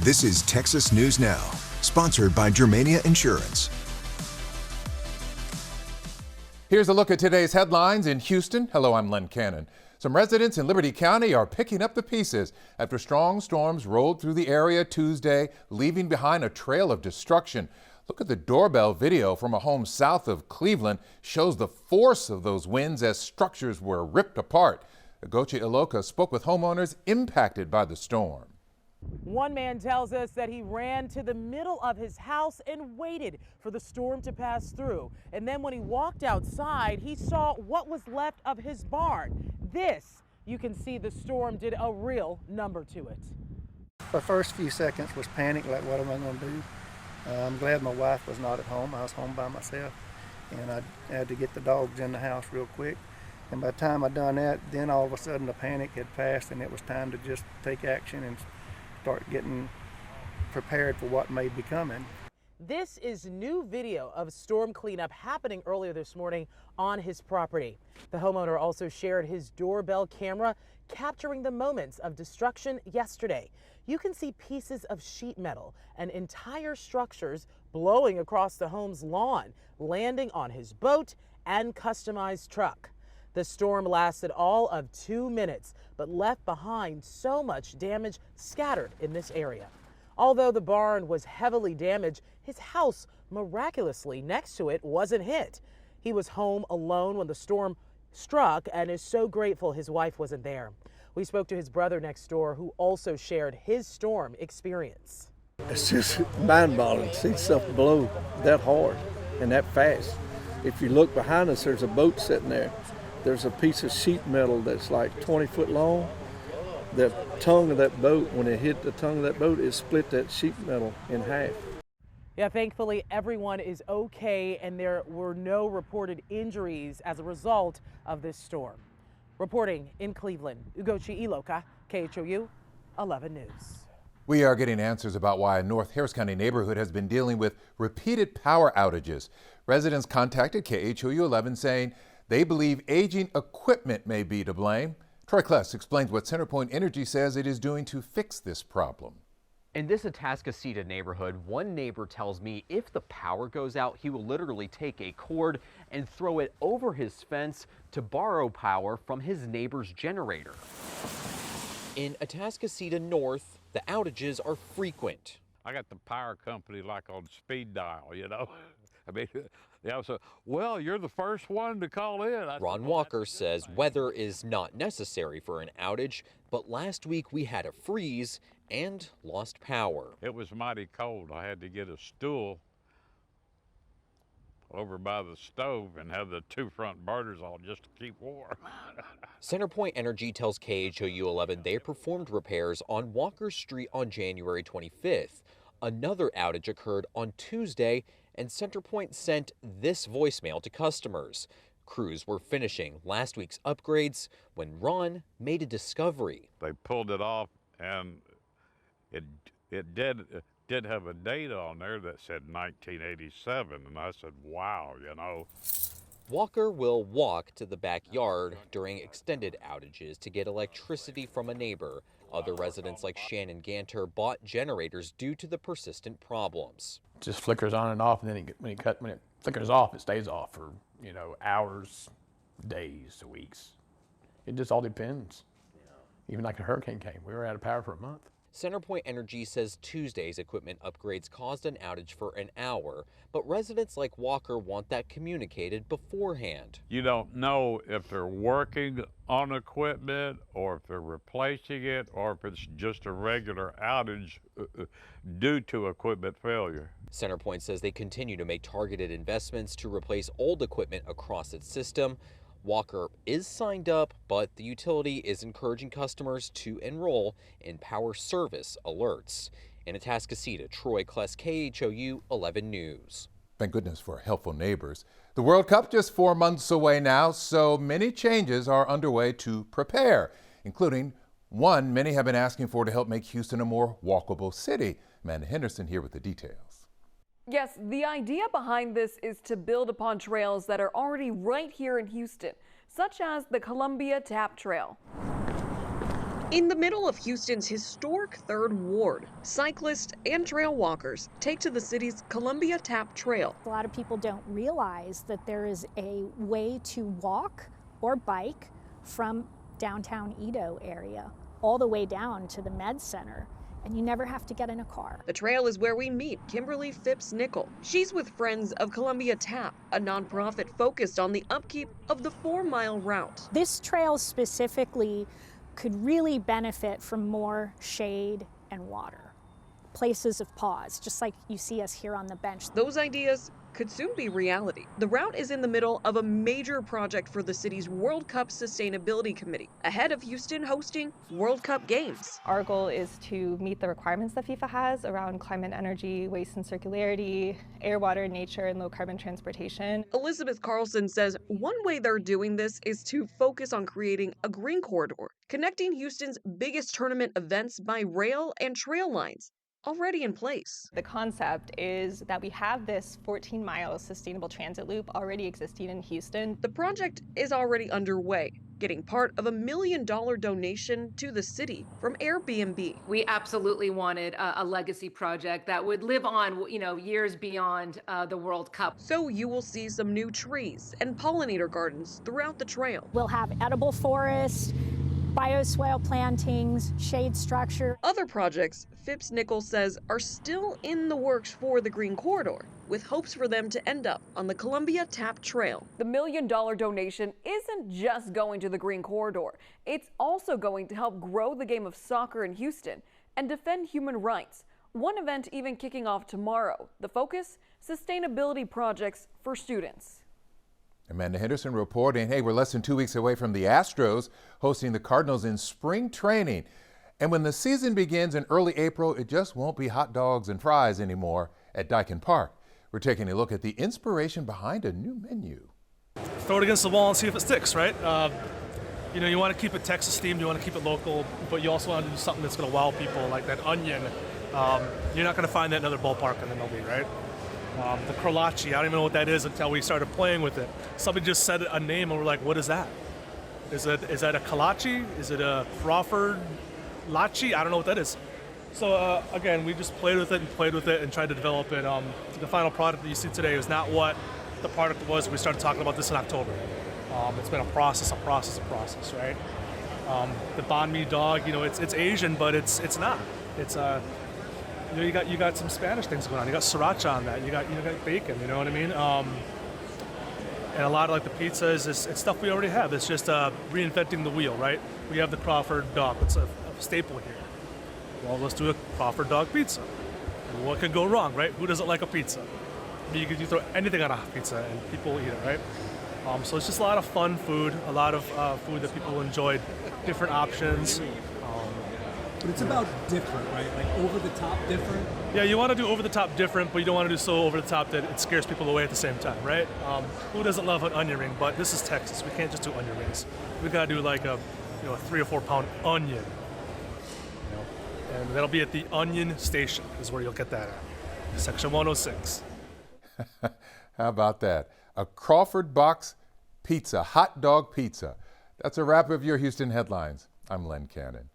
This is Texas News Now, sponsored by Germania Insurance. Here's a look at today's headlines in Houston. Hello, I'm Len Cannon. Some residents in Liberty County are picking up the pieces after strong storms rolled through the area Tuesday, leaving behind a trail of destruction. Look at the doorbell video from a home south of Cleveland. Shows the force of those winds as structures were ripped apart. Gochi Iloka spoke with homeowners impacted by the storm. One man tells us that he ran to the middle of his house and waited for the storm to pass through. And then when he walked outside, he saw what was left of his barn. This, you can see the storm did a real number to it. The first few seconds was panic, like what am I going to do? I'm glad my wife was not at home. I was home by myself, and I had to get the dogs in the house real quick. And by the time I done that, then all of a sudden the panic had passed and it was time to just take action and start getting prepared for what may be coming. This is new video of storm cleanup happening earlier this morning on his property. The homeowner also shared his doorbell camera capturing the moments of destruction yesterday. You can see pieces of sheet metal and entire structures blowing across the home's lawn, landing on his boat and customized truck. The storm lasted all of 2 minutes, but left behind so much damage scattered in this area. Although the barn was heavily damaged, his house miraculously next to it wasn't hit. He was home alone when the storm struck and is so grateful his wife wasn't there. We spoke to his brother next door, who also shared his storm experience. It's just mind-boggling to see stuff blow that hard and that fast. If you look behind us, there's a boat sitting there. There's a piece of sheet metal that's like 20 foot long. The tongue of that boat, when it hit the tongue of that boat, it split that sheet metal in half. Yeah, thankfully everyone is okay and there were no reported injuries as a result of this storm. Reporting in Cleveland, Gochi Iloka, KHOU 11 News. We are getting answers about why a North Harris County neighborhood has been dealing with repeated power outages. Residents contacted KHOU 11 saying they believe aging equipment may be to blame. Troy Kless explains what CenterPoint Energy says it is doing to fix this problem. In this Atascocita neighborhood, one neighbor tells me if the power goes out, he will literally take a cord and throw it over his fence to borrow power from his neighbor's generator. In Atascocita North, the outages are frequent. I got the power company like on speed dial, you know. I mean, yeah, so, well, you're the first one to call in. Ron Walker says weather is not necessary for an outage, but last week we had a freeze and lost power. It was mighty cold. I had to get a stool over by the stove and have the two front burners on just to keep warm. CenterPoint Energy tells KHOU 11 they performed repairs on Walker Street on January 25th. Another outage occurred on Tuesday, and CenterPoint sent this voicemail to customers. Crews were finishing last week's upgrades when Ron made a discovery. They pulled it off, and it did have a date on there that said 1987, and I said, wow, you know. Walker will walk to the backyard during extended outages to get electricity from a neighbor. Other residents like Shannon Ganter bought generators due to the persistent problems. It just flickers on and off, and then when it flickers off, it stays off for, hours, days, weeks. It just all depends. Even like a hurricane came, we were out of power for a month. CenterPoint Energy says Tuesday's equipment upgrades caused an outage for an hour, but residents like Walker want that communicated beforehand. You don't know if they're working on equipment or if they're replacing it or if it's just a regular outage due to equipment failure. CenterPoint says they continue to make targeted investments to replace old equipment across its system. Walker is signed up, but the utility is encouraging customers to enroll in power service alerts. In Atascocita, Troy Kless, KHOU 11 News. Thank goodness for helpful neighbors. The World Cup just 4 months away now, so many changes are underway to prepare, including one many have been asking for to help make Houston a more walkable city. Amanda Henderson here with the details. Yes, the idea behind this is to build upon trails that are already right here in Houston, such as the Columbia Tap Trail. In the middle of Houston's historic 3rd Ward, cyclists and trail walkers take to the city's Columbia Tap Trail. A lot of people don't realize that there is a way to walk or bike from downtown Edo area all the way down to the Med Center, and you never have to get in a car. The trail is where we meet Kimberly Phipps-Nickel. She's with Friends of Columbia Tap, a nonprofit focused on the upkeep of the 4-mile route. This trail specifically could really benefit from more shade and water, places of pause, just like you see us here on the bench. Those ideas could soon be reality. The route is in the middle of a major project for the city's World Cup Sustainability Committee, ahead of Houston hosting World Cup games. Our goal is to meet the requirements that FIFA has around climate, energy, waste and circularity, air, water, nature, and low carbon transportation. Elizabeth Carlson says one way they're doing this is to focus on creating a green corridor, connecting Houston's biggest tournament events by rail and trail lines, already in place. The concept is that we have this 14-mile sustainable transit loop already existing in Houston. The project is already underway, getting part of $1 million donation to the city from Airbnb. We absolutely wanted a legacy project that would live on, years beyond the World Cup. So you will see some new trees and pollinator gardens throughout the trail. We'll have edible forests, bioswale plantings, shade structure. Other projects, Phipps-Nickel says, are still in the works for the Green Corridor, with hopes for them to end up on the Columbia Tap Trail. The $1 million donation isn't just going to the Green Corridor. It's also going to help grow the game of soccer in Houston and defend human rights. One event even kicking off tomorrow. The focus, sustainability projects for students. Amanda Henderson reporting, hey, we're less than 2 weeks away from the Astros hosting the Cardinals in spring training. And when the season begins in early April, it just won't be hot dogs and fries anymore at Dyken Park. We're taking a look at the inspiration behind a new menu. Throw it against the wall and see if it sticks, right? You want to keep it Texas themed, you want to keep it local, but you also want to do something that's going to wow people, like that onion. You're not going to find that in another ballpark in the MLB, right? The Krolachi, I don't even know what that is until we started playing with it. Somebody just said a name and we're like, what is that? Is that a Kalachi? Is it a Crawford Lachi? I don't know what that is. So again, we just played with it and tried to develop it. The final product that you see today is not what the product was. We started talking about this in October. It's been a process, right? The banh mi dog, it's Asian, but it's not. It's you got some Spanish things going on. You got sriracha on that. You got bacon. You know what I mean? And a lot of like the pizzas, it's stuff we already have. It's just reinventing the wheel, right? We have the Crawford dog. It's a staple here. Well, let's do a Crawford dog pizza. And what could go wrong, right? Who doesn't like a pizza? You throw anything on a pizza and people will eat it, right? So it's just a lot of fun food, a lot of food that people enjoyed, different options. But it's about different, right? Like over the top different? Yeah, you want to do over the top different, but you don't want to do so over the top that it scares people away at the same time, right? Who doesn't love an onion ring? But this is Texas. We can't just do onion rings. We got to do like a 3 or 4 pound onion. And that'll be at the Onion Station is where you'll get that at. Section 106. How about that? A Crawford box pizza, hot dog pizza. That's a wrap of your Houston headlines. I'm Len Cannon.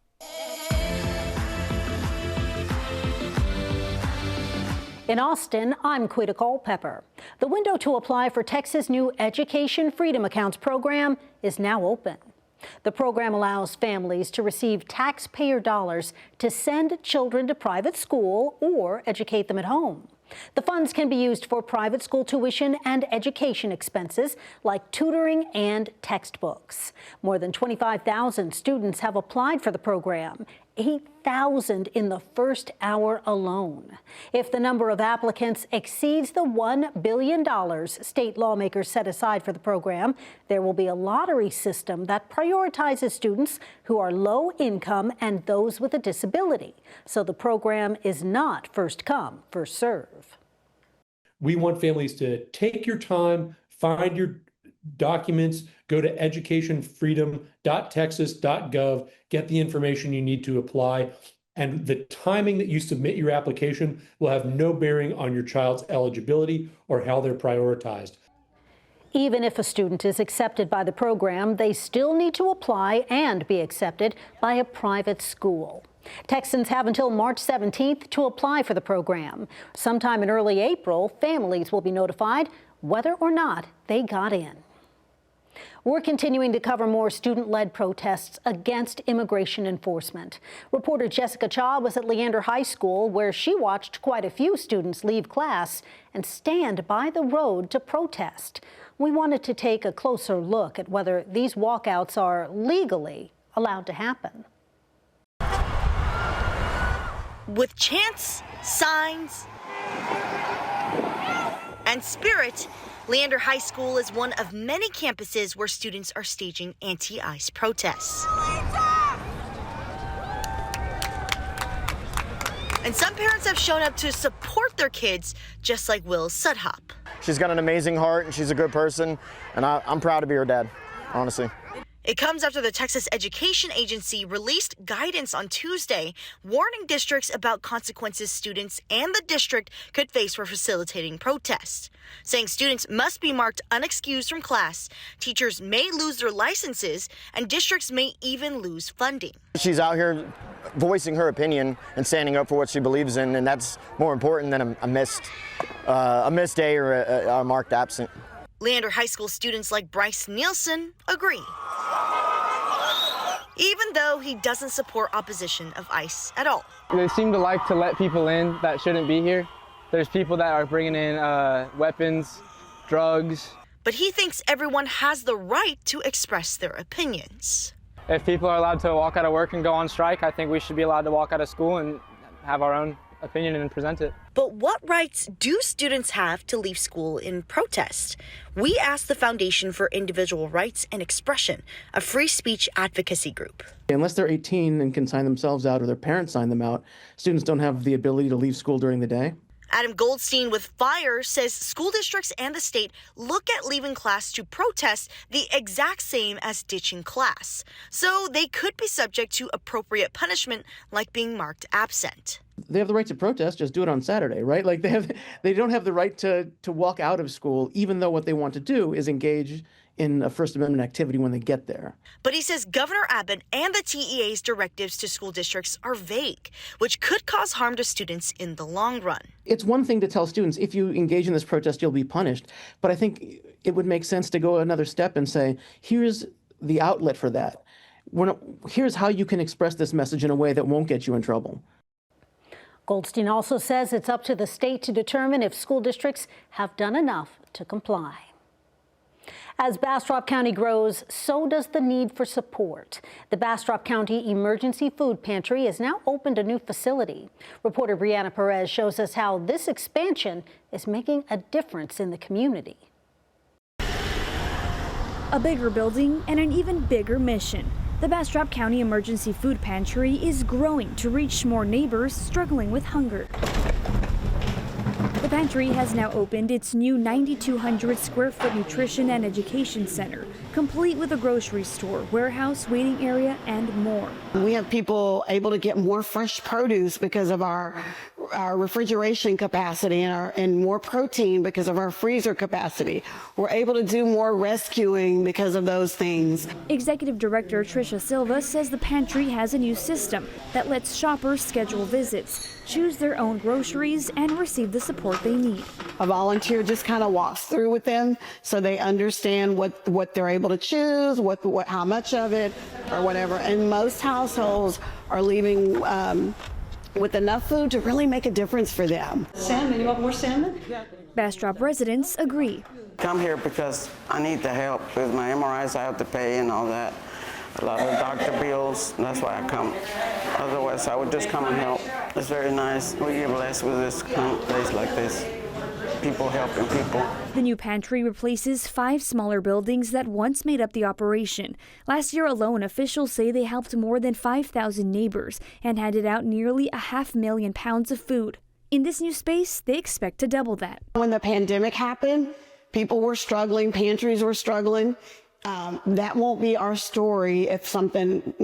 In Austin, I'm Quita Culpepper. The window to apply for Texas' new Education Freedom Accounts program is now open. The program allows families to receive taxpayer dollars to send children to private school or educate them at home. The funds can be used for private school tuition and education expenses like tutoring and textbooks. More than 25,000 students have applied for the program, 8,000 in the first hour alone. If the number of applicants exceeds the $1 billion state lawmakers set aside for the program, there will be a lottery system that prioritizes students who are low income and those with a disability. So the program is not first come, first serve. We want families to take your time, find your documents, go to educationfreedom.texas.gov, get the information you need to apply, and the timing that you submit your application will have no bearing on your child's eligibility or how they're prioritized. Even if a student is accepted by the program, they still need to apply and be accepted by a private school. Texans have until March 17th to apply for the program. Sometime in early April, families will be notified whether or not they got in. We're continuing to cover more student-led protests against immigration enforcement. Reporter Jessica Cha was at Leander High School, where she watched quite a few students leave class and stand by the road to protest. We wanted to take a closer look at whether these walkouts are legally allowed to happen. With chants, signs, and spirit, Leander High School is one of many campuses where students are staging anti-ICE protests. And some parents have shown up to support their kids, just like Will Sudhop. She's got an amazing heart and she's a good person, and I'm proud to be her dad, honestly. It comes after the Texas Education Agency released guidance on Tuesday, warning districts about consequences students and the district could face for facilitating protests, saying students must be marked unexcused from class, teachers may lose their licenses, and districts may even lose funding. She's out here voicing her opinion and standing up for what she believes in, and that's more important than a missed day or a marked absent. Leander High School students like Bryce Nielsen agree, even though he doesn't support opposition of ICE at all. They seem to like to let people in that shouldn't be here. There's people that are bringing in weapons, drugs. But he thinks everyone has the right to express their opinions. If people are allowed to walk out of work and go on strike, I think we should be allowed to walk out of school and have our own opinion and present it. But what rights do students have to leave school in protest? We asked the Foundation for Individual Rights and Expression, a free speech advocacy group. Unless they're 18 and can sign themselves out or their parents sign them out, students don't have the ability to leave school during the day. Adam Goldstein with FIRE says school districts and the state look at leaving class to protest the exact same as ditching class. So they could be subject to appropriate punishment like being marked absent. They have the right to protest, just do it on Saturday, right? Like they don't have the right to walk out of school, even though what they want to do is engage in a First Amendment activity when they get there. But he says Governor Abbott and the TEA's directives to school districts are vague, which could cause harm to students in the long run. It's one thing to tell students, if you engage in this protest, you'll be punished. But I think it would make sense to go another step and say, here's the outlet for that. Here's how you can express this message in a way that won't get you in trouble. Goldstein also says it's up to the state to determine if school districts have done enough to comply. As Bastrop County grows, so does the need for support. The Bastrop County Emergency Food Pantry has now opened a new facility. Reporter Brianna Perez shows us how this expansion is making a difference in the community. A bigger building and an even bigger mission. The Bastrop County Emergency Food Pantry is growing to reach more neighbors struggling with hunger. The pantry has now opened its new 9,200 square foot nutrition and education center, complete with a grocery store, warehouse, waiting area, and more. We have people able to get more fresh produce because of our refrigeration capacity and more protein because of our freezer capacity. We're able to do more rescuing because of those things. Executive Director Tricia Silva says the pantry has a new system that lets shoppers schedule visits, choose their own groceries, and receive the support they need. A volunteer just kind of walks through with them so they understand what they're able to choose, how much of it or whatever. And most households are leaving with enough food to really make a difference for them. Salmon, you want more salmon? Bastrop residents agree. Come here because I need the help with my MRIs I have to pay and all that. A lot of doctor bills, that's why I come. Otherwise, I would just come and help. It's very nice. We get blessed with this place like this. People helping people. The new pantry replaces 5 smaller buildings that once made up the operation. Last year alone, officials say they helped more than 5,000 neighbors and handed out nearly 500,000 pounds of food. In this new space, they expect to double that. When the pandemic happened, people were struggling, pantries were struggling. That won't be our story if something,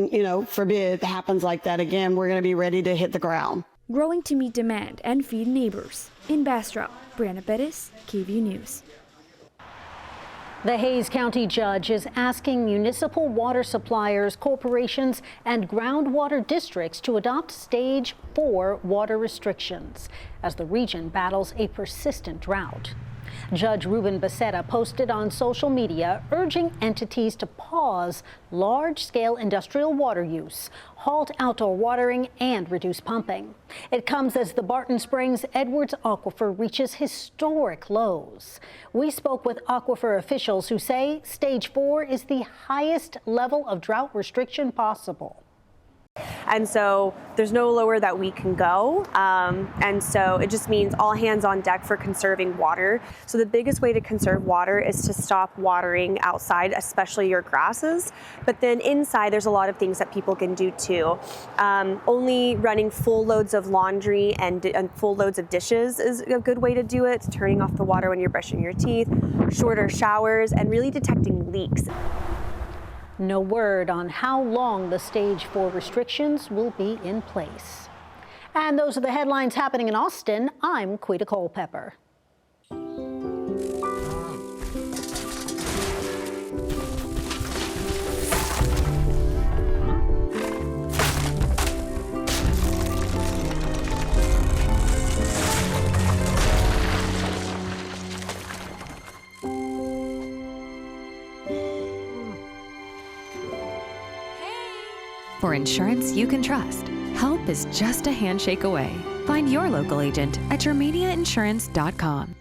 forbid, happens like that again. We're going to be ready to hit the ground. Growing to meet demand and feed neighbors. In Bastrop, Brianna Bettis, KVUE News. The Hays County judge is asking municipal water suppliers, corporations, and groundwater districts to adopt Stage 4 water restrictions as the region battles a persistent drought. Judge Ruben Becerra posted on social media urging entities to pause large-scale industrial water use, halt outdoor watering, and reduce pumping. It comes as the Barton Springs Edwards Aquifer reaches historic lows. We spoke with aquifer officials who say Stage 4 is the highest level of drought restriction possible. And so there's no lower that we can go. And so it just means all hands on deck for conserving water. So the biggest way to conserve water is to stop watering outside, especially your grasses. But then inside, there's a lot of things that people can do too. Only running full loads of laundry and full loads of dishes is a good way to do it. Turning off the water when you're brushing your teeth, shorter showers, and really detecting leaks. No word on how long the Stage 4 restrictions will be in place. And those are the headlines happening in Austin. I'm Quita Culpepper. For insurance you can trust, help is just a handshake away. Find your local agent at germaniainsurance.com.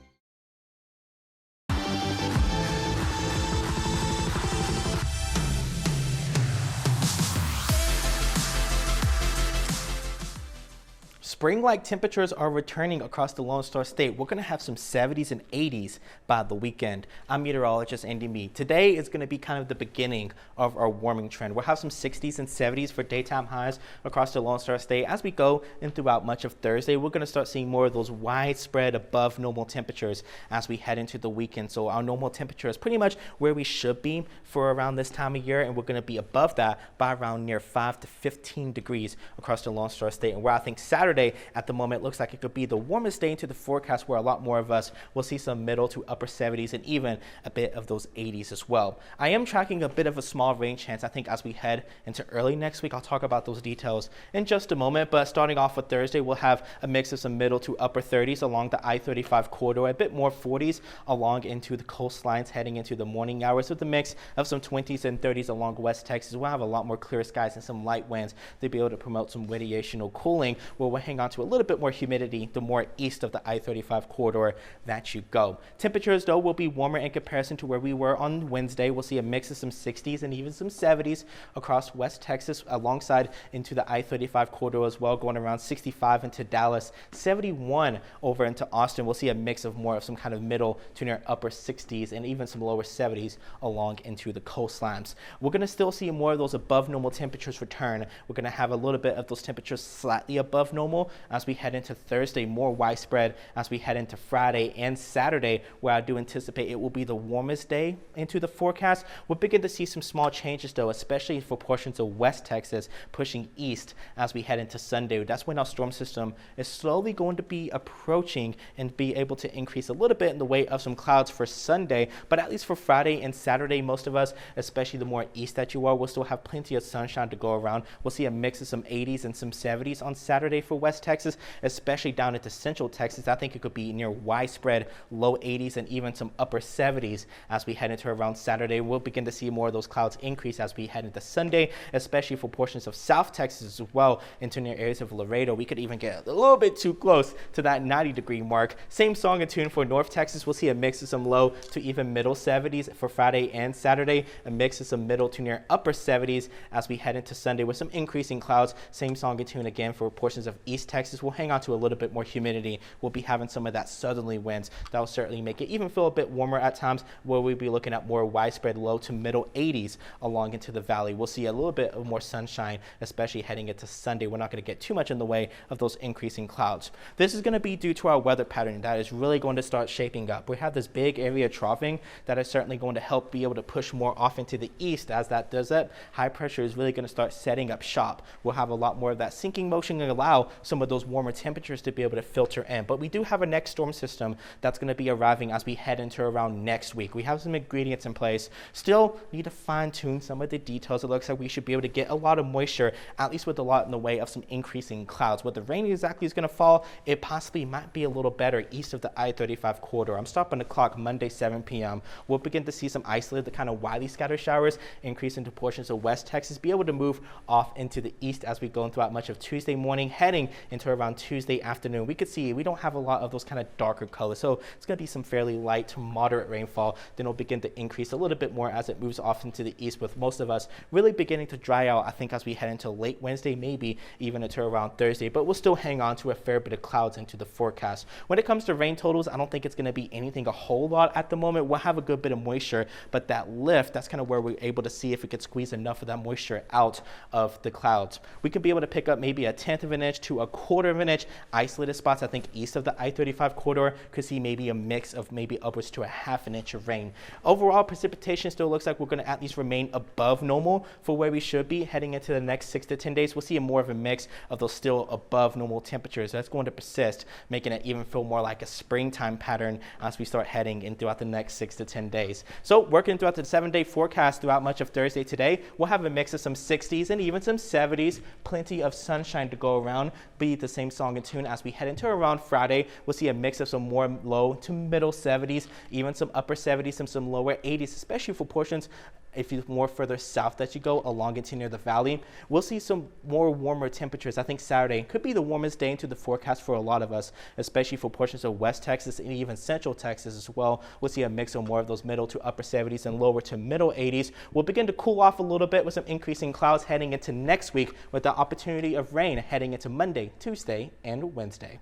Spring-like temperatures are returning across the Lone Star State. We're going to have some 70s and 80s by the weekend. I'm meteorologist Andy Mead. Today is going to be kind of the beginning of our warming trend. We'll have some 60s and 70s for daytime highs across the Lone Star State. As we go in throughout much of Thursday, we're going to start seeing more of those widespread above normal temperatures as we head into the weekend. So our normal temperature is pretty much where we should be for around this time of year, and we're going to be above that by around near 5 to 15 degrees across the Lone Star State. And where I think Saturday at the moment looks like it could be the warmest day into the forecast, where a lot more of us will see some middle to upper 70s and even a bit of those 80s as well. I am tracking a bit of a small rain chance, I think, as we head into early next week. I'll talk about those details in just a moment, but starting off with Thursday, we'll have a mix of some middle to upper 30s along the I-35 corridor, a bit more 40s along into the coastlines heading into the morning hours, with a mix of some 20s and 30s along West Texas. We'll have a lot more clear skies and some light winds to be able to promote some radiational cooling, where we'll hang on to a little bit more humidity the more east of the I-35 corridor that you go. Temperatures, though, will be warmer in comparison to where we were on Wednesday. We'll see a mix of some 60s and even some 70s across West Texas, alongside into the I-35 corridor as well, going around 65 into Dallas, 71 over into Austin. We'll see a mix of more of some kind of middle to near upper 60s and even some lower 70s along into the coastlines. We're going to still see more of those above normal temperatures return. We're going to have a little bit of those temperatures slightly above normal as we head into Thursday, more widespread as we head into Friday and Saturday, where I do anticipate it will be the warmest day into the forecast. We'll begin to see some small changes, though, especially for portions of West Texas pushing east as we head into Sunday. That's when our storm system is slowly going to be approaching and be able to increase a little bit in the way of some clouds for Sunday. But at least for Friday and Saturday, most of us, especially the more east that you are, will still have plenty of sunshine to go around. We'll see a mix of some 80s and some 70s on Saturday for West Texas, especially down into Central Texas. I think it could be near widespread low 80s and even some upper 70s as we head into around Saturday. We'll begin to see more of those clouds increase as we head into Sunday, especially for portions of South Texas as well, into near areas of Laredo. We could even get a little bit too close to that 90-degree mark. Same song and tune for North Texas. We'll see a mix of some low to even middle 70s for Friday and Saturday, a mix of some middle to near upper 70s as we head into Sunday with some increasing clouds. Same song and tune again for portions of East Texas. We'll hang on to a little bit more humidity. We'll be having some of that southerly winds. That will certainly make it even feel a bit warmer at times, where we'll be looking at more widespread low to middle 80s along into the valley. We'll see a little bit of more sunshine, especially heading into Sunday. We're not going to get too much in the way of those increasing clouds. This is going to be due to our weather pattern that is really going to start shaping up. We have this big area troughing that is certainly going to help be able to push more off into the east. As that does that, high pressure is really going to start setting up shop. We'll have a lot more of that sinking motion and allow some some of those warmer temperatures to be able to filter in. But we do have a next storm system that's going to be arriving as we head into around next week. We have some ingredients in place. Still need to fine tune some of the details. It looks like we should be able to get a lot of moisture, at least with a lot in the way of some increasing clouds. What the rain exactly is going to fall, it possibly might be a little better east of the I-35 corridor. I'm stopping the clock Monday 7 p.m. We'll begin to see some isolated kind of widely scattered showers increase into portions of West Texas, be able to move off into the east as we go throughout much of Tuesday morning, heading into around Tuesday afternoon. We could see we don't have a lot of those kind of darker colors, so it's going to be some fairly light to moderate rainfall. Then it'll begin to increase a little bit more as it moves off into the east, with most of us really beginning to dry out, I think, as we head into late Wednesday, maybe even into around Thursday, but we'll still hang on to a fair bit of clouds into the forecast. When it comes to rain totals, I don't think it's going to be anything a whole lot at the moment. We'll have a good bit of moisture, but that lift, that's kind of where we're able to see if we could squeeze enough of that moisture out of the clouds. We could be able to pick up maybe 1/10 of an inch to 1/4 of an inch. Isolated spots, I think, east of the I-35 corridor could see maybe a mix of maybe upwards to 1/2 an inch of rain. Overall, precipitation still looks like we're going to at least remain above normal for where we should be heading into the next 6 to 10 days. We'll see more of a mix of those still above normal temperatures. That's going to persist, making it even feel more like a springtime pattern as we start heading in throughout the next 6 to 10 days. So working throughout the 7-day forecast throughout much of Thursday today, we'll have a mix of some 60s and even some 70s, plenty of sunshine to go around, be the same song and tune as we head into around Friday. We'll see a mix of some more low to middle 70s, even some upper 70s, some lower 80s, especially for portions if you more further south that you go along into near the valley. We'll see some more warmer temperatures. I think Saturday could be the warmest day into the forecast for a lot of us, especially for portions of West Texas and even Central Texas as well. We'll see a mix of more of those middle to upper 70s and lower to middle 80s. We'll begin to cool off a little bit with some increasing clouds heading into next week, with the opportunity of rain heading into Monday, Tuesday, and Wednesday.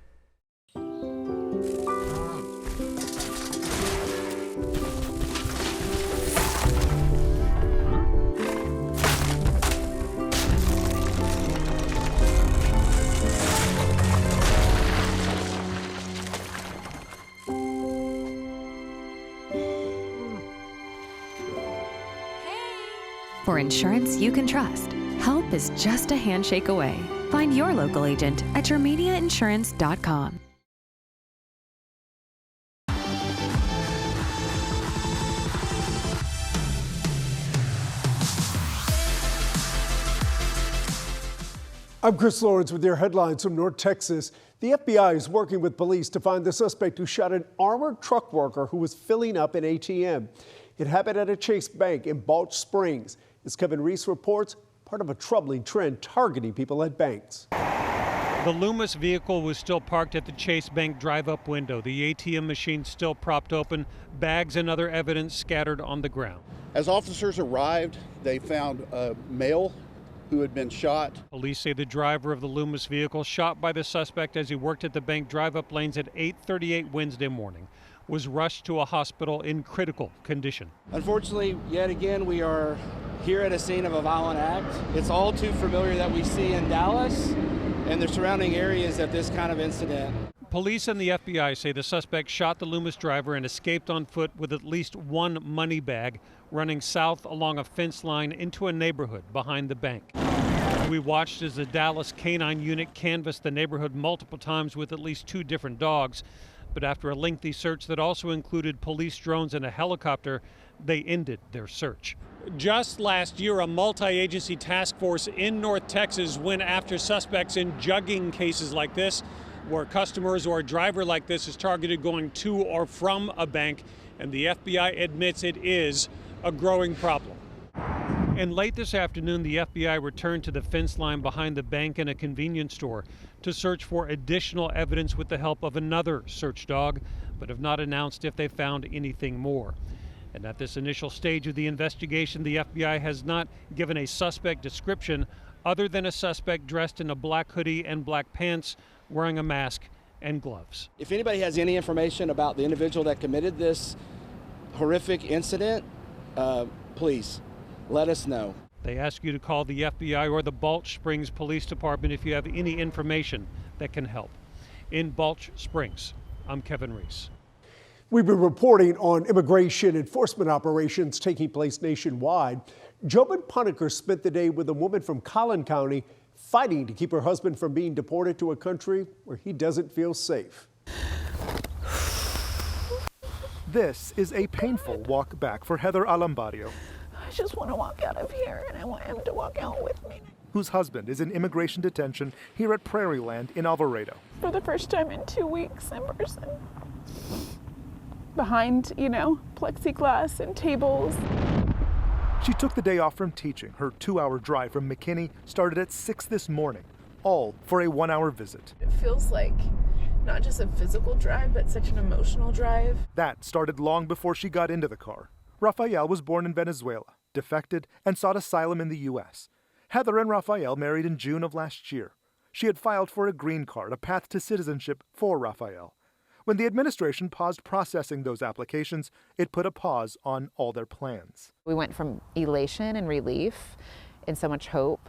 For insurance you can trust, help is just a handshake away. Find your local agent at yourmediainsurance.com. I'm Chris Lawrence with your headlines from North Texas. The FBI is working with police to find the suspect who shot an armored truck worker who was filling up an ATM. It happened at a Chase Bank in Balch Springs. As Kevin Reese reports, part of a troubling trend targeting people at banks. The Loomis vehicle was still parked at the Chase Bank drive-up window. The ATM machine still propped open, bags and other evidence scattered on the ground. As officers arrived, they found a male who had been shot. Police say the driver of the Loomis vehicle, shot by the suspect as he worked at the bank drive-up lanes at 8:38 Wednesday morning, was rushed to a hospital in critical condition. Unfortunately, yet again, we are here at a scene of a violent act. It's all too familiar that we see in Dallas and the surrounding areas of this kind of incident. Police and the FBI say the suspect shot the Loomis driver and escaped on foot with at least one money bag, running south along a fence line into a neighborhood behind the bank. We watched as the Dallas Canine Unit canvassed the neighborhood multiple times with at least 2 different dogs. But after a lengthy search that also included police drones and a helicopter, they ended their search. Just last year, a multi-agency task force in North Texas went after suspects in jugging cases like this, where customers or a driver like this is targeted going to or from a bank, and the FBI admits it is a growing problem. And late this afternoon, the FBI returned to the fence line behind the bank and a convenience store to search for additional evidence with the help of another search dog, but have not announced if they found anything more. And at this initial stage of the investigation, the FBI has not given a suspect description other than a suspect dressed in a black hoodie and black pants, wearing a mask and gloves. If anybody has any information about the individual that committed this horrific incident, please let us know. They ask you to call the FBI or the Balch Springs Police Department if you have any information that can help. In Balch Springs, I'm Kevin Reese. We've been reporting on immigration enforcement operations taking place nationwide. Jobin Puneker spent the day with a woman from Collin County fighting to keep her husband from being deported to a country where he doesn't feel safe. This is a painful walk back for Heather Alambario, I just want to walk out of here, and I want him to walk out with me. whose husband is in immigration detention here at Prairieland in Alvarado. For the first time in 2 weeks in person. Behind, plexiglass and tables. She took the day off from teaching. Her 2-hour drive from McKinney started at 6 this morning, all for a 1-hour visit. It feels like not just a physical drive, but such an emotional drive. That started long before she got into the car. Rafael was born in Venezuela, defected, and sought asylum in the U.S. Heather and Rafael married in June of last year. She had filed for a green card, a path to citizenship for Rafael. When the administration paused processing those applications, it put a pause on all their plans. We went from elation and relief and so much hope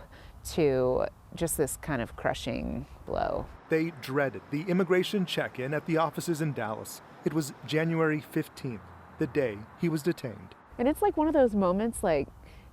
to just this kind of crushing blow. They dreaded the immigration check-in at the offices in Dallas. It was January 15th, the day he was detained. And it's like one of those moments, like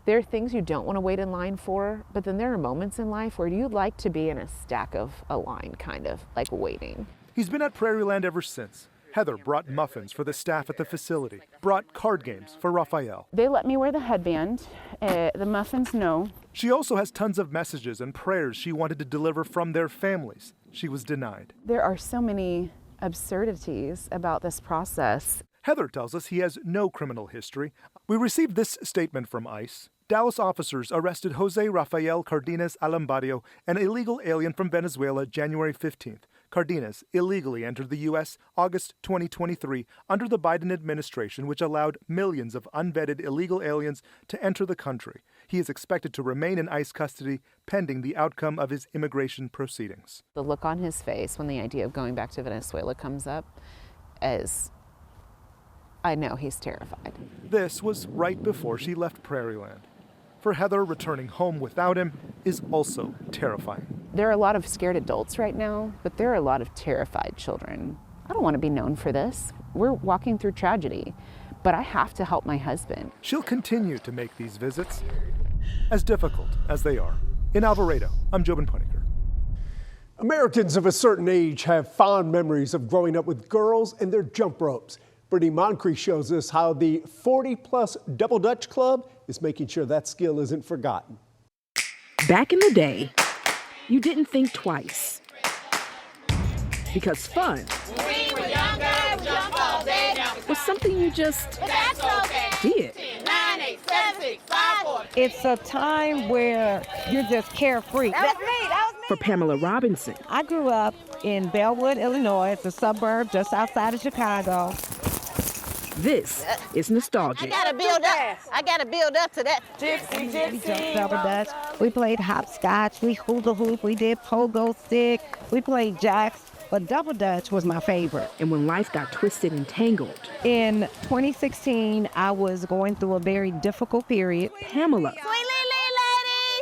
there are things you don't want to wait in line for, but then there are moments in life where you'd like to be in a stack of a line, kind of like waiting. He's been at Prairieland ever since. Heather brought muffins for the staff at the facility, brought card games for Rafael. They let me wear the headband. The muffins, no. She also has tons of messages and prayers she wanted to deliver from their families. She was denied. There are so many absurdities about this process. Heather tells us he has no criminal history. We received this statement from ICE. Dallas officers arrested Jose Rafael Cardenas Alambario, an illegal alien from Venezuela, January 15th. Cardenas illegally entered the U.S. August 2023 under the Biden administration, which allowed millions of unvetted illegal aliens to enter the country. He is expected to remain in ICE custody pending the outcome of his immigration proceedings. The look on his face when the idea of going back to Venezuela comes up is, I know he's terrified. This was right before she left Prairieland. For Heather, returning home without him is also terrifying. There are a lot of scared adults right now, but there are a lot of terrified children. I don't want to be known for this. We're walking through tragedy, but I have to help my husband. She'll continue to make these visits, as difficult as they are. In Alvarado, I'm Jobin Puneker. Americans of a certain age have fond memories of growing up with girls and their jump ropes. Brittany Moncrief shows us how the 40-plus Double Dutch Club is making sure that skill isn't forgotten. Back in the day, you didn't think twice. Because fun was something you just did. It's a time where you're just carefree. That was me. For Pamela Robinson, I grew up in Bellwood, Illinois. It's a suburb just outside of Chicago. This is nostalgia. I gotta build up to that. Gypsy. We jumped Double Dutch. We played hopscotch. We hula hoop. We did pogo stick. We played jacks. But Double Dutch was my favorite. And when life got twisted and tangled. In 2016, I was going through a very difficult period. Pamela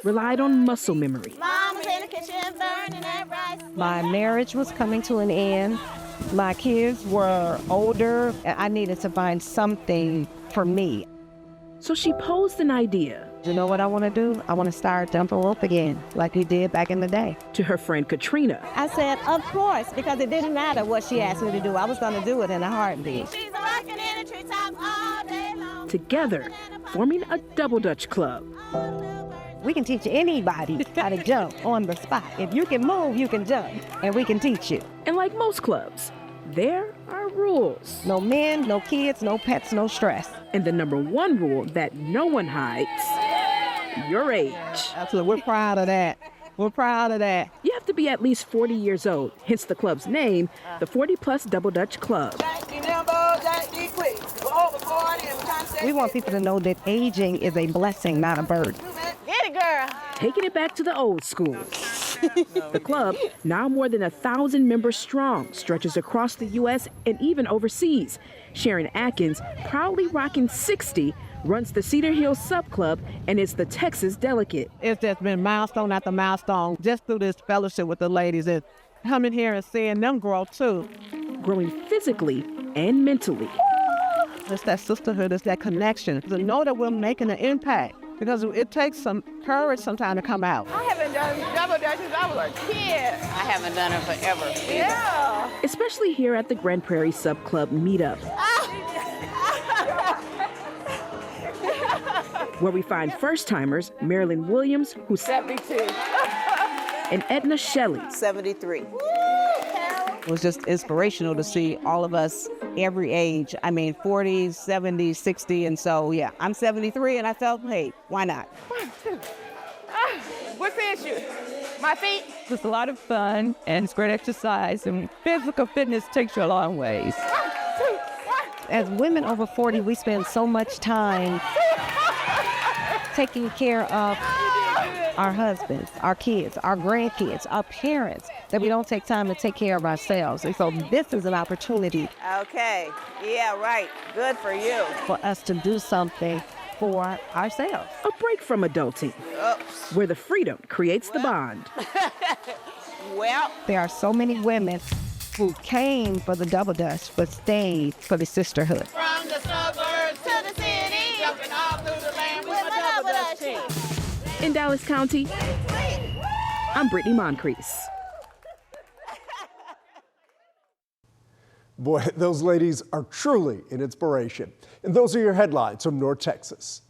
relied on muscle memory. Mama's in the kitchen burning that rice. My marriage was coming to an end. My kids were older, and I needed to find something for me. So she posed an idea. You know what I want to do? I want to start jumping rope again, like we did back in the day. To her friend Katrina. I said, of course, because it didn't matter what she asked me to do. I was going to do it in a heartbeat. She's rocking in the treetops all day long. Together, forming a Double Dutch Club. We can teach anybody how to jump on the spot. If you can move, you can jump, and we can teach you. And like most clubs, there are rules. No men, no kids, no pets, no stress. And the number one rule that no one hides, your age. Absolutely, we're proud of that. We're proud of that. You have to be at least 40 years old, hence the club's name, the 40-plus Double Dutch Club. We want people to know that aging is a blessing, not a burden. Get it, girl. Taking it back to the old school. The club, now more than 1,000 members strong, stretches across the U.S. and even overseas. Sharon Atkins, proudly rocking 60, runs the Cedar Hills Sub Club and is the Texas delegate. It's just been milestone after milestone, just through this fellowship with the ladies and coming here and seeing them grow too. growing physically and mentally. It's that sisterhood, it's that connection. To know that we're making an impact, because it takes some courage sometimes to come out. I haven't done double dutch since I was a kid. I haven't done it forever. Yeah. Especially here at the Grand Prairie Sub Club meetup, where we find first-timers Marilyn Williams, who's 72, and Edna Shelley, 73. It was just inspirational to see all of us every age. I mean, 40, 70, 60, and so, yeah, I'm 73, and I felt, hey, why not? 1, 2. What's the issue? My feet? It's a lot of fun, and it's great exercise, and physical fitness takes you a long ways. 1, 2, 1. As women over 40, we spend so much time taking care of our husbands, our kids, our grandkids, our parents, that we don't take time to take care of ourselves. And so this is an opportunity. Okay, yeah, right. Good for you. For us to do something for ourselves. A break from adulting, Oops. where the freedom creates the bond. Well, there are so many women who came for the double dutch but stayed for the sisterhood. From the suburbs to the city, jumping all through the land with my double dutch team. In Dallas County, I'm Brittany Moncrief. Boy, those ladies are truly an inspiration. And those are your headlines from North Texas.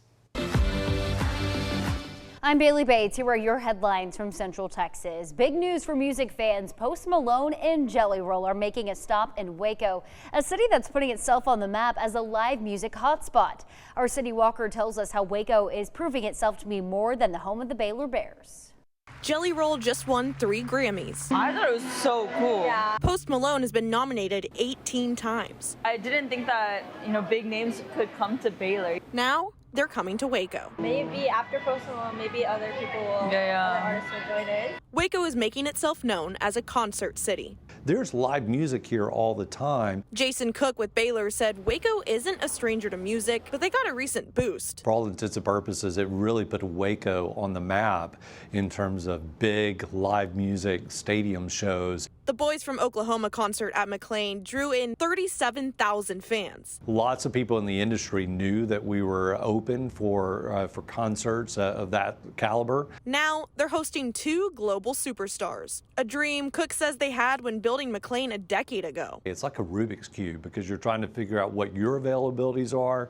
I'm Bailey Bates. Here are your headlines from Central Texas. Big news for music fans. Post Malone and Jelly Roll are making a stop in Waco, a city that's putting itself on the map as a live music hotspot. Our city walker tells us how Waco is proving itself to be more than the home of the Baylor Bears. Jelly Roll just won 3 Grammys. I thought it was so cool. Yeah. Post Malone has been nominated 18 times. I didn't think that, big names could come to Baylor. Now, they're coming to Waco. Maybe after Post Malone, maybe other people will, other artists will join in. Waco is making itself known as a concert city. There's live music here all the time. Jason Cook with Baylor said Waco isn't a stranger to music, but they got a recent boost. For all intents and purposes, it really put Waco on the map in terms of big live music stadium shows. The Boys from Oklahoma concert at McLean drew in 37,000 fans. Lots of people in the industry knew that we were open for concerts of that caliber. Now they're hosting 2 global superstars, a dream Cook says they had when building McLean a decade ago. It's like a Rubik's Cube because you're trying to figure out what your availabilities are,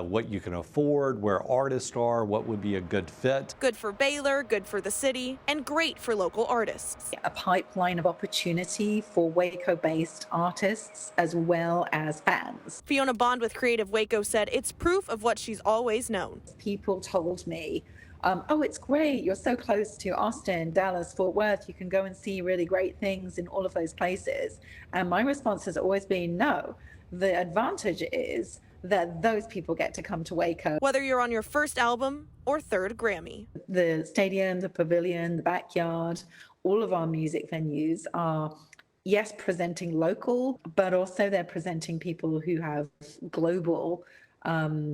what you can afford, where artists are, what would be a good fit. Good for Baylor, good for the city, and great for local artists. A pipeline of opportunity for Waco-based artists as well as fans. Fiona Bond with Creative Waco said it's proof of what she's always known. People told me, oh, it's great, you're so close to Austin, Dallas, Fort Worth, you can go and see really great things in all of those places. And my response has always been, no, the advantage is that those people get to come to Waco. Whether you're on your first album or 3rd Grammy. The stadium, the pavilion, the backyard, all of our music venues are, yes, presenting local, but also they're presenting people who have global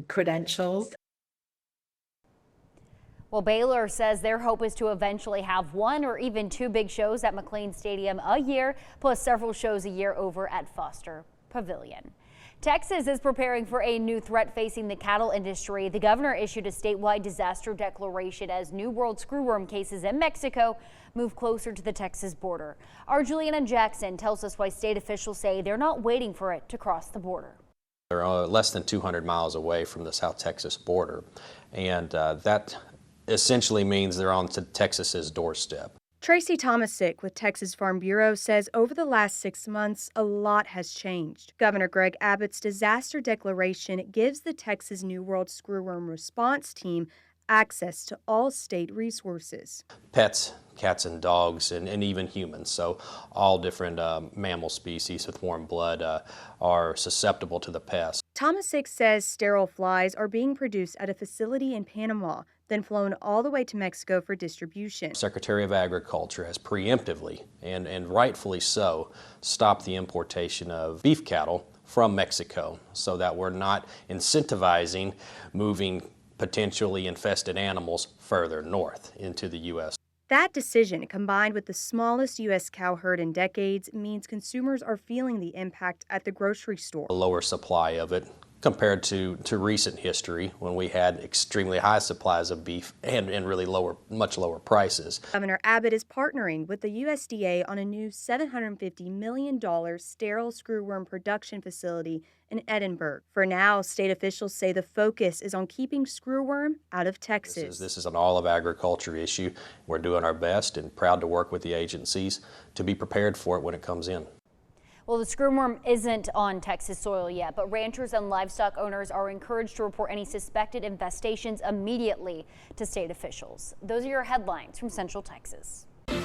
credentials. Well, Baylor says their hope is to eventually have 1 or even 2 big shows at McLean Stadium a year, plus several shows a year over at Foster Pavilion. Texas is preparing for a new threat facing the cattle industry. The governor issued a statewide disaster declaration as New World screwworm cases in Mexico move closer to the Texas border. Our Juliana Jackson tells us why state officials say they're not waiting for it to cross the border. They're less than 200 miles away from the South Texas border, and that essentially means they're on to Texas's doorstep. Tracy Tomasic with Texas Farm Bureau says over the last 6 months, a lot has changed. Governor Greg Abbott's disaster declaration gives the Texas New World screwworm response team access to all state resources. Pets, cats and dogs, and even humans, so all different mammal species with warm blood are susceptible to the pest. Tomasic says sterile flies are being produced at a facility in Panama, then flown all the way to Mexico for distribution. Secretary of Agriculture has preemptively, and rightfully so, stopped the importation of beef cattle from Mexico so that we're not incentivizing moving potentially infested animals further north into the U.S. That decision, combined with the smallest U.S. cow herd in decades, means consumers are feeling the impact at the grocery store. A lower supply of it compared to recent history when we had extremely high supplies of beef and really much lower prices. Governor Abbott is partnering with the USDA on a new $750 million sterile screwworm production facility in Edinburgh. For now, state officials say the focus is on keeping screwworm out of Texas. This is an all of agriculture issue. We're doing our best and proud to work with the agencies to be prepared for it when it comes in. Well, the screwworm isn't on Texas soil yet, but ranchers and livestock owners are encouraged to report any suspected infestations immediately to state officials. Those are your headlines from Central Texas. Here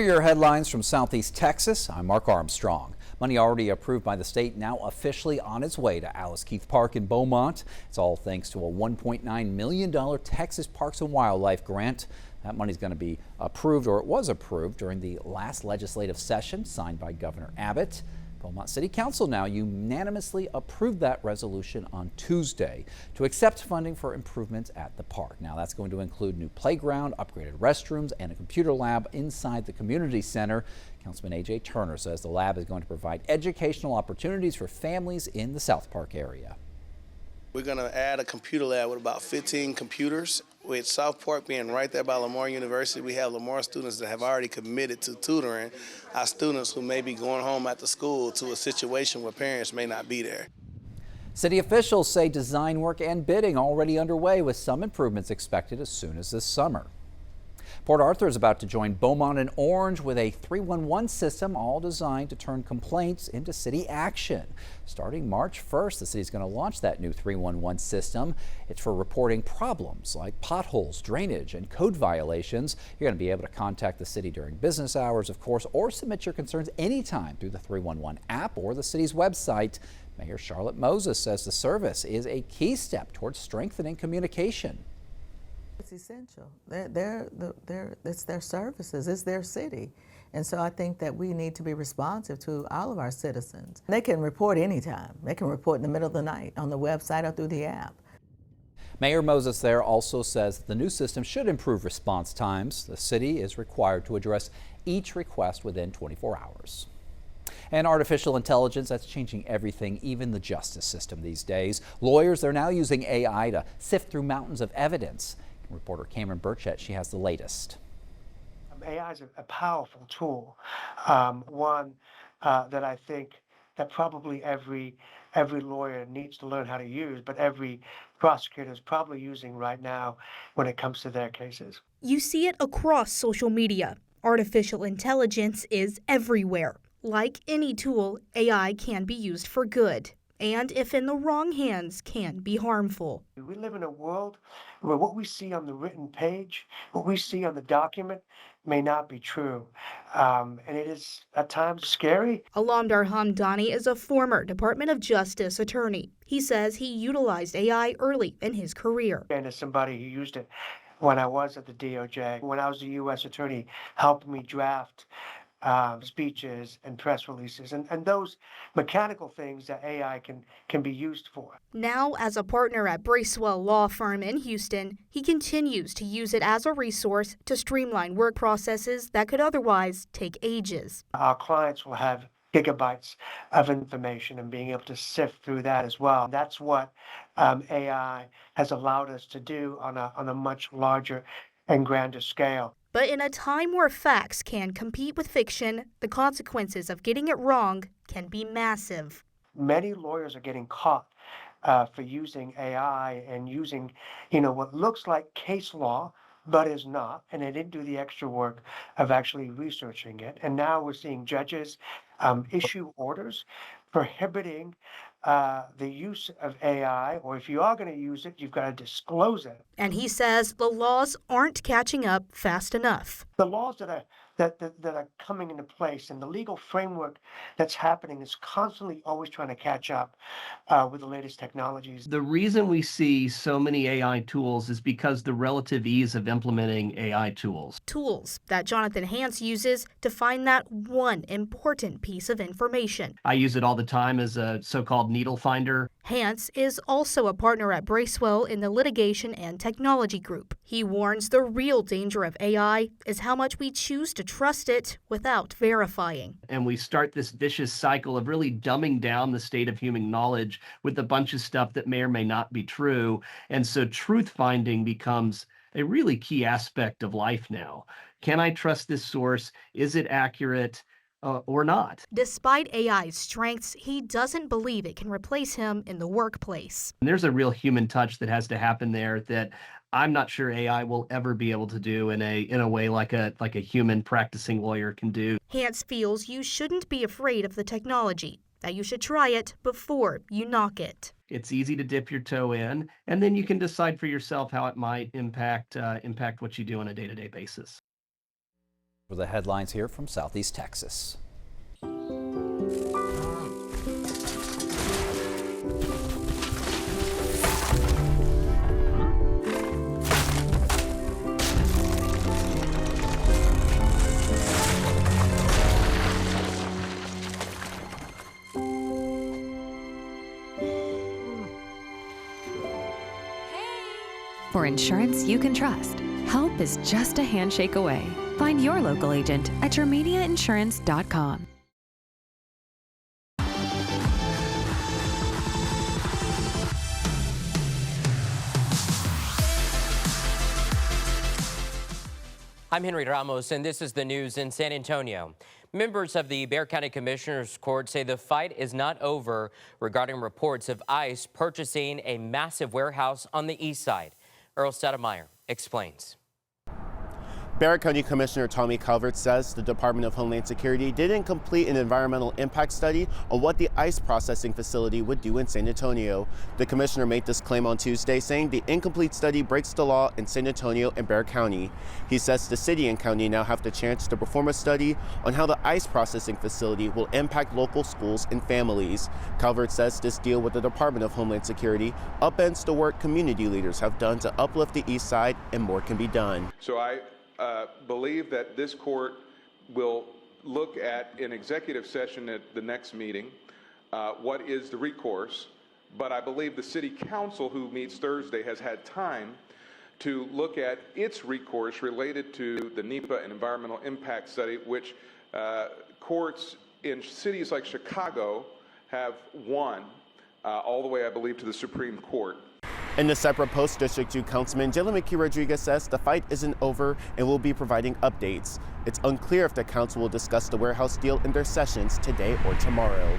are your headlines from Southeast Texas. I'm Mark Armstrong. Money already approved by the state, now officially on its way to Alice Keith Park in Beaumont. It's all thanks to a $1.9 million Texas Parks and Wildlife grant. That money is going to be approved, or it was approved, during the last legislative session signed by Governor Abbott. Beaumont City Council now unanimously approved that resolution on Tuesday to accept funding for improvements at the park. Now that's going to include new playground, upgraded restrooms, and a computer lab inside the community center. Councilman A.J. Turner says the lab is going to provide educational opportunities for families in the South Park area. We're going to add a computer lab with about 15 computers. With South Park being right there by Lamar University, we have Lamar students that have already committed to tutoring our students who may be going home after school to a situation where parents may not be there. City officials say design work and bidding already underway, with some improvements expected as soon as this summer. Port Arthur is about to join Beaumont and Orange with a 311 system, all designed to turn complaints into city action. Starting March 1st, the city is going to launch that new 311 system. It's for reporting problems like potholes, drainage, and code violations. You're going to be able to contact the city during business hours, of course, or submit your concerns anytime through the 311 app or the city's website. Mayor Charlotte Moses says the service is a key step towards strengthening communication. It's essential. It's their services. It's their city. And so I think that we need to be responsive to all of our citizens. They can report anytime. They can report in the middle of the night on the website or through the app. Mayor Moses there also says the new system should improve response times. The city is required to address each request within 24 hours. And artificial intelligence, that's changing everything, even the justice system these days. Lawyers, they're now using AI to sift through mountains of evidence. Reporter Cameron Burchett, she has the latest. AI is a powerful tool, one that I think that probably every lawyer needs to learn how to use, but every prosecutor is probably using right now when it comes to their cases. You see it across social media. Artificial intelligence is everywhere. Like any tool, AI can be used for good, and if in the wrong hands, can be harmful. We live in a world where what we see on the written page, what we see on the document, may not be true. And it is at times scary. Alamdar Hamdani is a former Department of Justice attorney. He says he utilized AI early in his career. And as somebody who used it when I was at the DOJ, when I was a U.S. attorney, helped me draft speeches and press releases and those mechanical things that AI can be used for. Now, as a partner at Bracewell Law Firm in Houston, he continues to use it as a resource to streamline work processes that could otherwise take ages. Our clients will have gigabytes of information and being able to sift through that as well. That's what AI has allowed us to do on a much larger and grander scale. But in a time where facts can compete with fiction, the consequences of getting it wrong can be massive. Many lawyers are getting caught for using AI and using, what looks like case law, but is not, and they didn't do the extra work of actually researching it. And now we're seeing judges issue orders prohibiting the use of AI, or if you are going to use it, you've got to disclose it. And he says the laws aren't catching up fast enough. The laws that are that are coming into place, and the legal framework that's happening is constantly always trying to catch up with the latest technologies. The reason we see so many AI tools is because the relative ease of implementing AI tools. Tools that Jonathan Hance uses to find that one important piece of information. I use it all the time as a so-called needle finder. Hance is also a partner at Bracewell in the Litigation and Technology Group. He warns the real danger of AI is how much we choose to trust it without verifying. And we start this vicious cycle of really dumbing down the state of human knowledge with a bunch of stuff that may or may not be true. And so truth finding becomes a really key aspect of life now. Can I trust this source? Is it accurate? Or not. Despite AI's strengths, he doesn't believe it can replace him in the workplace. And there's a real human touch that has to happen there that I'm not sure AI will ever be able to do in a way like a human practicing lawyer can do. Hance feels you shouldn't be afraid of the technology, that you should try it before you knock it. It's easy to dip your toe in, and then you can decide for yourself how it might impact what you do on a day-to-day basis. For the headlines here from Southeast Texas. For insurance you can trust, help is just a handshake away. Find your local agent at yourmediainsurance.com. I'm Henry Ramos, and this is the news in San Antonio. Members of the Bexar County Commissioner's Court say the fight is not over regarding reports of ICE purchasing a massive warehouse on the east side. Earl Stoudemire explains. Bexar County Commissioner Tommy Calvert says the Department of Homeland Security didn't complete an environmental impact study on what the ICE processing facility would do in San Antonio. The commissioner made this claim on Tuesday, saying the incomplete study breaks the law in San Antonio and Bexar County. He says the city and county now have the chance to perform a study on how the ICE processing facility will impact local schools and families. Calvert says this deal with the Department of Homeland Security upends the work community leaders have done to uplift the east side, and more can be done. So I believe that this court will look at in executive session at the next meeting what is the recourse, but I believe the city council, who meets Thursday, has had time to look at its recourse related to the NEPA and environmental impact study, which courts in cities like Chicago have won all the way, I believe, to the Supreme Court. In the separate post, District 2 Councilman Jalen McKee Rodriguez says the fight isn't over and will be providing updates. It's unclear if the council will discuss the warehouse deal in their sessions today or tomorrow.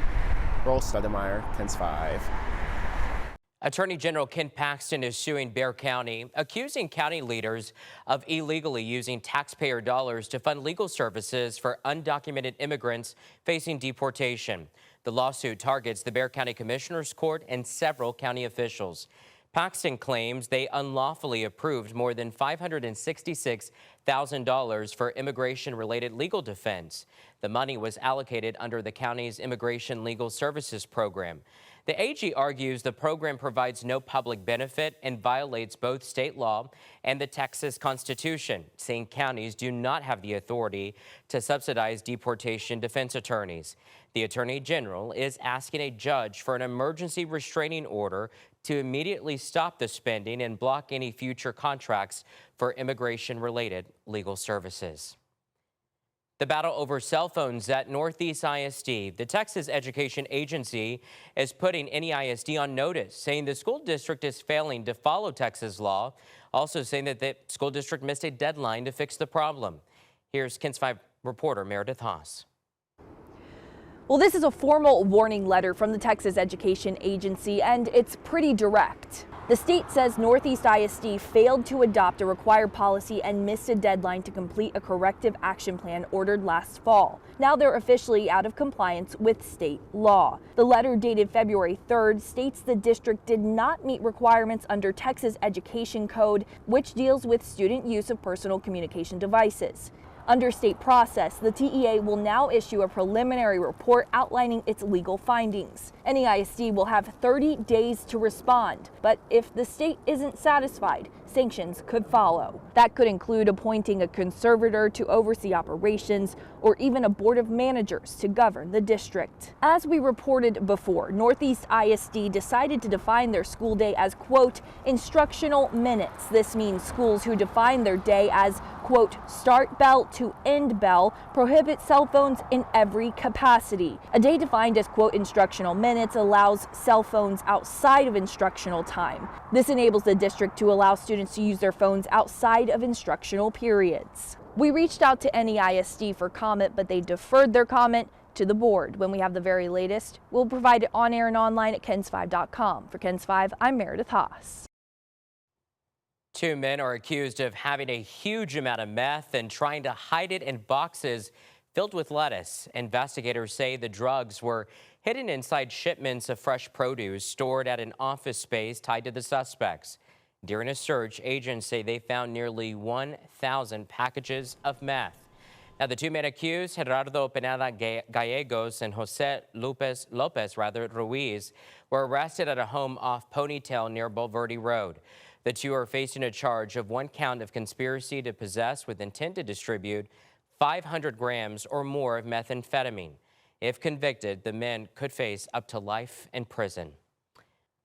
Earl Stoudemire, KENS 5. Attorney General Ken Paxton is suing Bexar County, accusing county leaders of illegally using taxpayer dollars to fund legal services for undocumented immigrants facing deportation. The lawsuit targets the Bexar County Commissioner's Court and several county officials. Paxton claims they unlawfully approved more than $566,000 for immigration-related legal defense. The money was allocated under the county's Immigration Legal Services Program. The AG argues the program provides no public benefit and violates both state law and the Texas Constitution, saying counties do not have the authority to subsidize deportation defense attorneys. The Attorney General is asking a judge for an emergency restraining order to immediately stop the spending and block any future contracts for immigration-related legal services. The battle over cell phones at Northeast ISD. The Texas Education Agency is putting any ISD on notice, saying the school district is failing to follow Texas law, also saying that the school district missed a deadline to fix the problem. Here's KENS 5 reporter Meredith Haas. Well, this is a formal warning letter from the Texas Education Agency, and it's pretty direct. The state says Northeast ISD failed to adopt a required policy and missed a deadline to complete a corrective action plan ordered last fall. Now they're officially out of compliance with state law. The letter dated February 3rd states the district did not meet requirements under Texas Education Code, which deals with student use of personal communication devices. Under state process, the TEA will now issue a preliminary report outlining its legal findings. Any ISD will have 30 days to respond, but if the state isn't satisfied, sanctions could follow. That could include appointing a conservator to oversee operations or even a board of managers to govern the district. As we reported before, Northeast ISD decided to define their school day as, quote, instructional minutes. This means schools who define their day as, quote, start bell to end bell prohibit cell phones in every capacity. A day defined as, quote, instructional minutes allows cell phones outside of instructional time. This enables the district to allow students to use their phones outside of instructional periods. We reached out to NEISD for comment, but they deferred their comment to the board. When we have the very latest, we'll provide it on air and online at KENS5.com. For KENS 5, I'm Meredith Haas. 2 men are accused of having a huge amount of meth and trying to hide it in boxes filled with lettuce. Investigators say the drugs were hidden inside shipments of fresh produce stored at an office space tied to the suspects. During a search, agents say they found nearly 1,000 packages of meth. Now, the 2 men accused, Gerardo Pineda Gallegos and Jose Lopez Ruiz, were arrested at a home off Ponytail near Bulverde Road. The 2 are facing a charge of 1 count of conspiracy to possess with intent to distribute 500 grams or more of methamphetamine. If convicted, the men could face up to life in prison.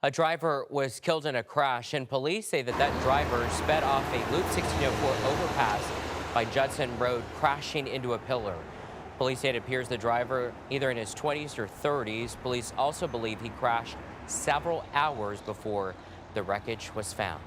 A driver was killed in a crash, and police say that driver sped off a Loop 1604 overpass by Judson Road, crashing into a pillar. Police say it appears the driver either in his 20s or 30s. Police also believe he crashed several hours before the wreckage was found.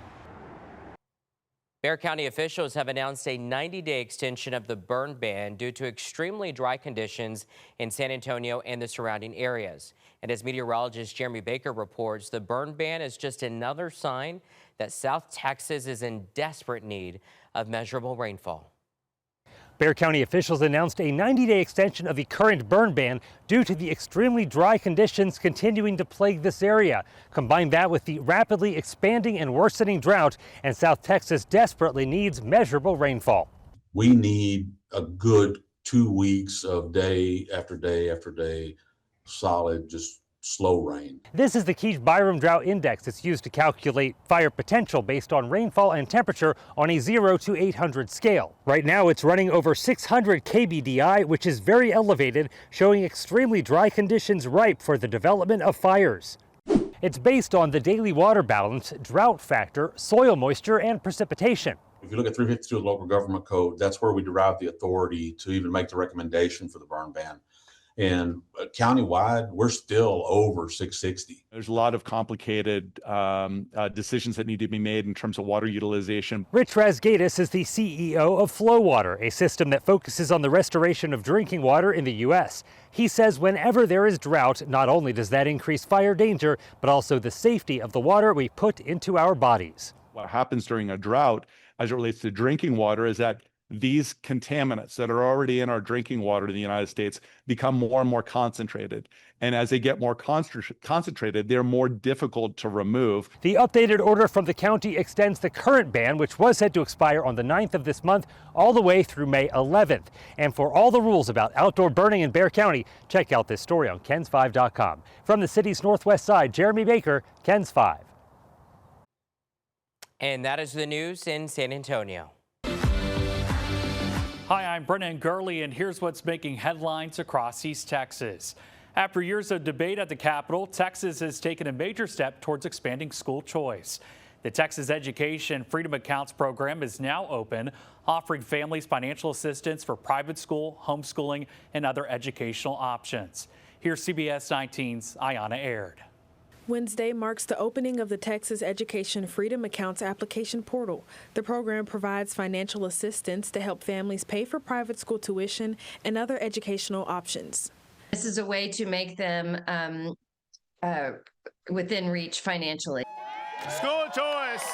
Bexar County officials have announced a 90-day extension of the burn ban due to extremely dry conditions in San Antonio and the surrounding areas. And as meteorologist Jeremy Baker reports, the burn ban is just another sign that South Texas is in desperate need of measurable rainfall. Bexar County officials announced a 90-day extension of the current burn ban due to the extremely dry conditions continuing to plague this area. Combine that with the rapidly expanding and worsening drought, and South Texas desperately needs measurable rainfall. We need a good 2 weeks of day after day after day, solid, just slow rain. This is the Keach Byram Drought Index. It's used to calculate fire potential based on rainfall and temperature on a 0 to 800 scale. Right now it's running over 600 kbdi, which is very elevated, showing extremely dry conditions ripe for the development of fires. It's based on the daily water balance, drought factor, soil moisture, and precipitation. If you look at 352 of the local government code, that's where we derive the authority to even make the recommendation for the burn ban. And countywide, we're still over 660. There's a lot of complicated decisions that need to be made in terms of water utilization. Rich Razgadis is the CEO of Flow Water, a system that focuses on the restoration of drinking water in the U.S. He says whenever there is drought, not only does that increase fire danger, but also the safety of the water we put into our bodies. What happens during a drought as it relates to drinking water is that these contaminants that are already in our drinking water in the United States become more and more concentrated. And as they get more concentrated, they're more difficult to remove. The updated order from the county extends the current ban, which was set to expire on the 9th of this month, all the way through May 11th. And for all the rules about outdoor burning in Bexar County, check out this story on KENS5.com. From the city's northwest side, Jeremy Baker, KENS 5. And that is the news in San Antonio. Hi, I'm Brennan Gurley, and here's what's making headlines across East Texas. After years of debate at the Capitol, Texas has taken a major step towards expanding school choice. The Texas Education Freedom Accounts program is now open, offering families financial assistance for private school, homeschooling, and other educational options. Here's CBS 19's Ayanna Aird. Wednesday marks the opening of the Texas Education Freedom Accounts application portal. The program provides financial assistance to help families pay for private school tuition and other educational options. This is a way to make them within reach financially. School choice.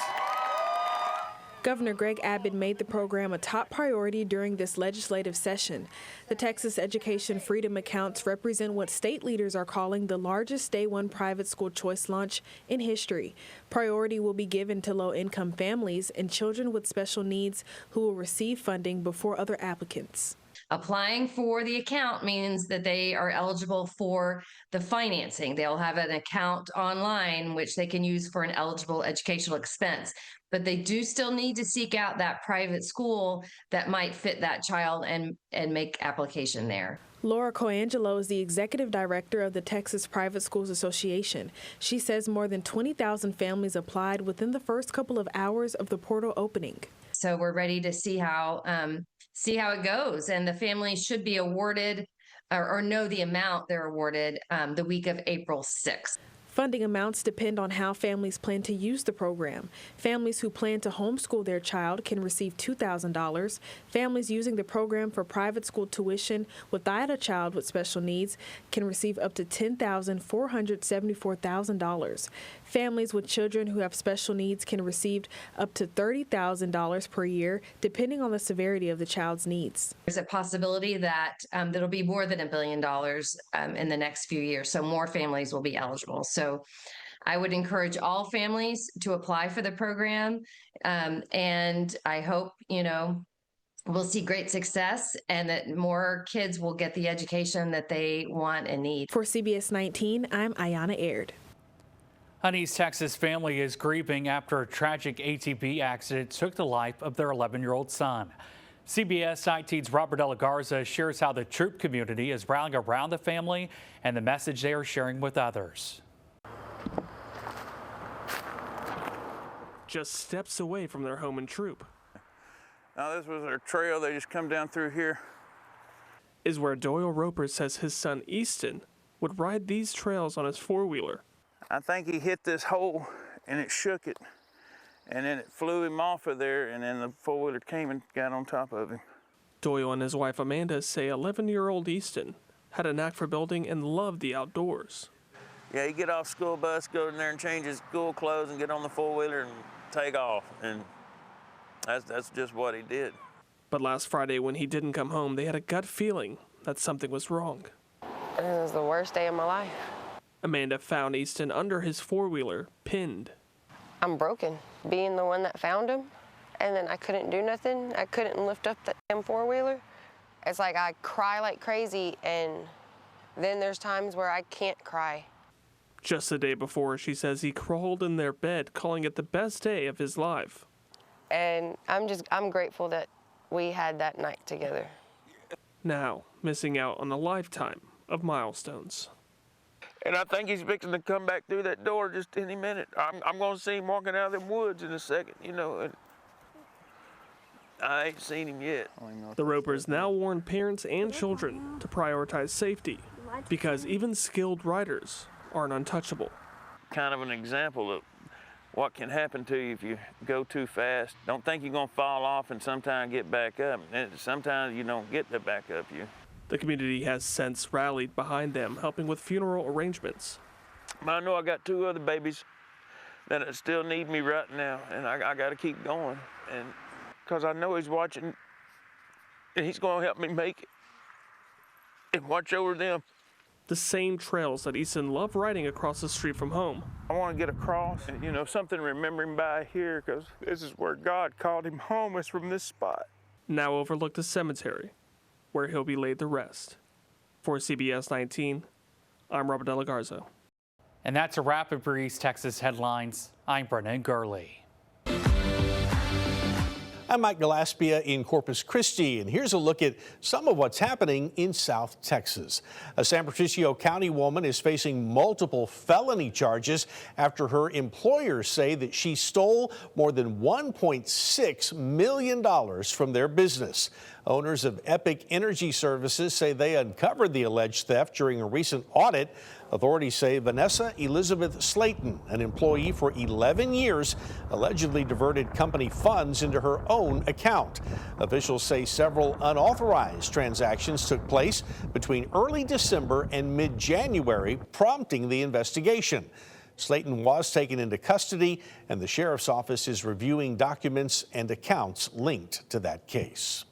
Governor Greg Abbott made the program a top priority during this legislative session. The Texas Education Freedom Accounts represent what state leaders are calling the largest Day One private school choice launch in history. Priority will be given to low-income families and children with special needs who will receive funding before other applicants. Applying for the account means that they are eligible for the financing. They'll have an account online which they can use for an eligible educational expense. But they do still need to seek out that private school that might fit that child and make application there. Laura Coangelo is the executive director of the Texas Private Schools Association. She says more than 20,000 families applied within the first couple of hours of the portal opening. So we're ready to see how it goes, and the families should be awarded or know the amount they're awarded the week of April 6th. Funding amounts depend on how families plan to use the program. Families who plan to homeschool their child can receive $2,000. Families using the program for private school tuition without a child with special needs can receive up to $10,474,000. Families with children who have special needs can receive up to $30,000 per year, depending on the severity of the child's needs. There's a possibility that there'll be more than $1 billion in the next few years, so more families will be eligible. So I would encourage all families to apply for the program, and I hope, we'll see great success and that more kids will get the education that they want and need. For CBS 19, I'm Ayana Aird. An East Texas family is grieving after a tragic ATV accident took the life of their 11-year-old son. CBS 19's Robert De La Garza shares how the troop community is rallying around the family and the message they are sharing with others. Just steps away from their home in Troop. Now this was their trail, they just come down through here. Is where Doyle Roper says his son Easton would ride these trails on his four-wheeler. I think he hit this hole and it shook it, and then it flew him off of there, and then the four-wheeler came and got on top of him. Doyle and his wife Amanda say 11-year-old Easton had a knack for building and loved the outdoors. Yeah, he'd get off school bus, go in there and change his school clothes and get on the four-wheeler and take off, and that's just what he did. But last Friday when he didn't come home, they had a gut feeling that something was wrong. It was the worst day of my life. Amanda found Easton under his four-wheeler, pinned. I'm broken, being the one that found him, and then I couldn't do nothing. I couldn't lift up that damn four-wheeler. It's like I cry like crazy, and then there's times where I can't cry. Just the day before, she says he crawled in their bed, calling it the best day of his life. And I'm grateful that we had that night together. Now, missing out on a lifetime of milestones. And I think he's fixing to come back through that door just any minute. I'm going to see him walking out of the woods in a second, and I ain't seen him yet. The Ropers now warn parents and children to prioritize safety because even skilled riders aren't untouchable. Kind of an example of what can happen to you if you go too fast. Don't think you're going to fall off and sometime get back up. And sometimes you don't get the back up you. The community has since rallied behind them, helping with funeral arrangements. I know I got two other babies that still need me right now, and I got to keep going. And because I know he's watching, and he's going to help me make it and watch over them. The same trails that Easton loved riding across the street from home. I want to get across and, something to remember him by here, because this is where God called him home, is from this spot. Now overlook the cemetery, where he'll be laid to rest. For CBS 19, I'm Robert De La Garza. And that's a wrap for East Texas Headlines. I'm Brennan Gurley. I'm Mike Gillespie in Corpus Christi, and here's a look at some of what's happening in South Texas. A San Patricio County woman is facing multiple felony charges after her employers say that she stole more than $1.6 million from their business. Owners of Epic Energy Services say they uncovered the alleged theft during a recent audit. Authorities say Vanessa Elizabeth Slayton, an employee for 11 years, allegedly diverted company funds into her own account. Officials say several unauthorized transactions took place between early December and mid-January, prompting the investigation. Slayton was taken into custody, and the sheriff's office is reviewing documents and accounts linked to that case.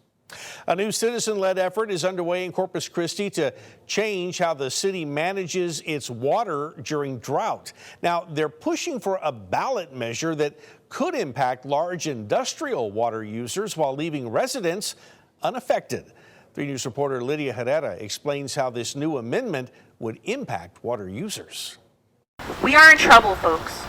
A new citizen-led effort is underway in Corpus Christi to change how the city manages its water during drought. Now, they're pushing for a ballot measure that could impact large industrial water users while leaving residents unaffected. 3 News reporter Lydia Herrera explains how this new amendment would impact water users. We are in trouble, folks.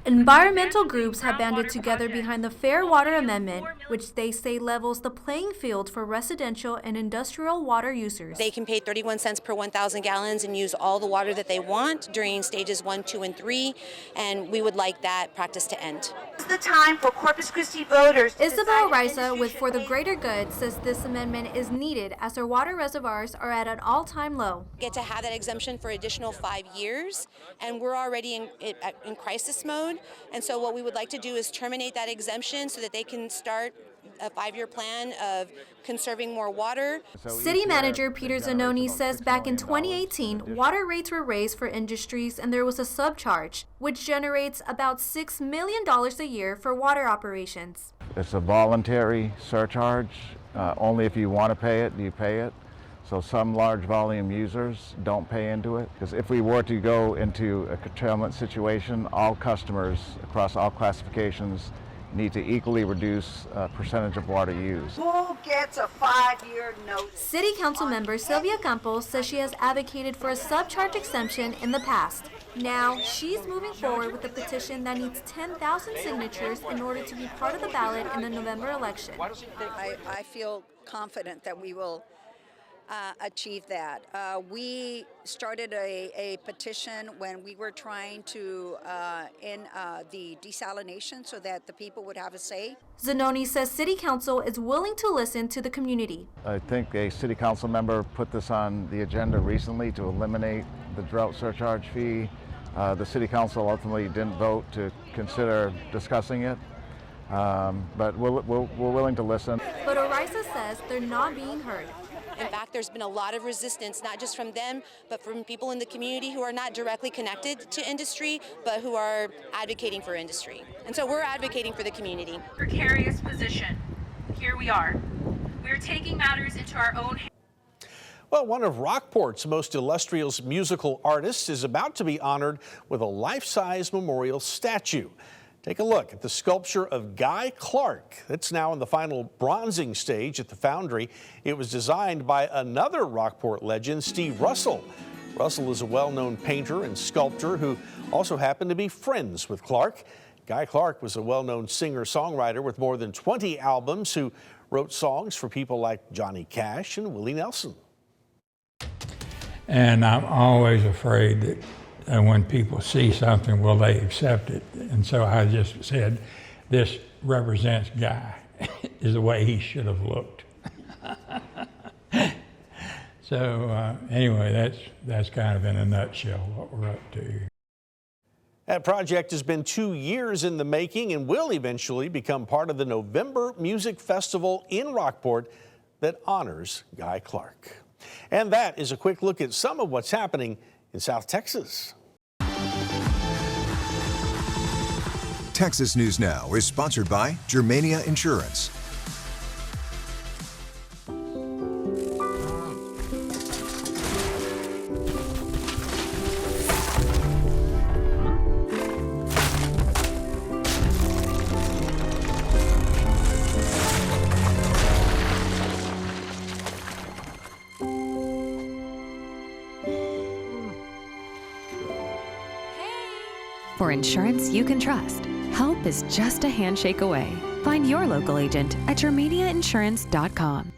Environmental groups have banded together behind the Fair Water Amendment, which they say levels the playing field for residential and industrial water users. They can pay 31 cents per 1,000 gallons and use all the water that they want during stages 1, 2, and 3, and we would like that practice to end. It's the time for Corpus Christi voters. Isabel Risa with For the Greater Good says this amendment is needed as our water reservoirs are at an all-time low. Get to have that exemption for additional 5 years, and we're already in crisis mode. And so what we would like to do is terminate that exemption so that they can start a 5-year plan of conserving more water. City Manager Peter Zanoni says back in 2018, water rates were raised for industries and there was a subcharge, which generates about $6 million a year for water operations. It's a voluntary surcharge. Only if you want to pay it, you pay it. So some large volume users don't pay into it. Because if we were to go into a curtailment situation, all customers across all classifications need to equally reduce percentage of water used. Who gets a 5-year notice? City Council member Sylvia Campos says she has advocated for a subcharge exemption in the past. Now, she's moving forward with a petition that needs 10,000 signatures in order to be part of the ballot in the November election. I feel confident that we will achieve that. We started a petition when we were trying to end the desalination so that the people would have a say. Zanoni says City Council is willing to listen to the community. I think a City Council member put this on the agenda recently to eliminate the drought surcharge fee. The City Council ultimately didn't vote to consider discussing it, but we're willing to listen. But Orisa says they're not being heard. In fact, there's been a lot of resistance, not just from them, but from people in the community who are not directly connected to industry, but who are advocating for industry. And so we're advocating for the community. Precarious position. Here we are. We're taking matters into our own hands. Well, one of Rockport's most illustrious musical artists is about to be honored with a life-size memorial statue. Take a look at the sculpture of Guy Clark. It's now in the final bronzing stage at the Foundry. It was designed by another Rockport legend, Steve Russell. Russell is a well-known painter and sculptor who also happened to be friends with Clark. Guy Clark was a well-known singer-songwriter with more than 20 albums who wrote songs for people like Johnny Cash and Willie Nelson. And I'm always afraid that when people see something, will they accept it? And so I just said, this represents Guy, is the way he should have looked. So anyway, that's kind of in a nutshell what we're up to. That project has been 2 years in the making and will eventually become part of the November Music Festival in Rockport that honors Guy Clark. And that is a quick look at some of what's happening in South Texas. Texas News Now is sponsored by Germania Insurance. For insurance you can trust, help is just a handshake away. Find your local agent at germaniainsurance.com.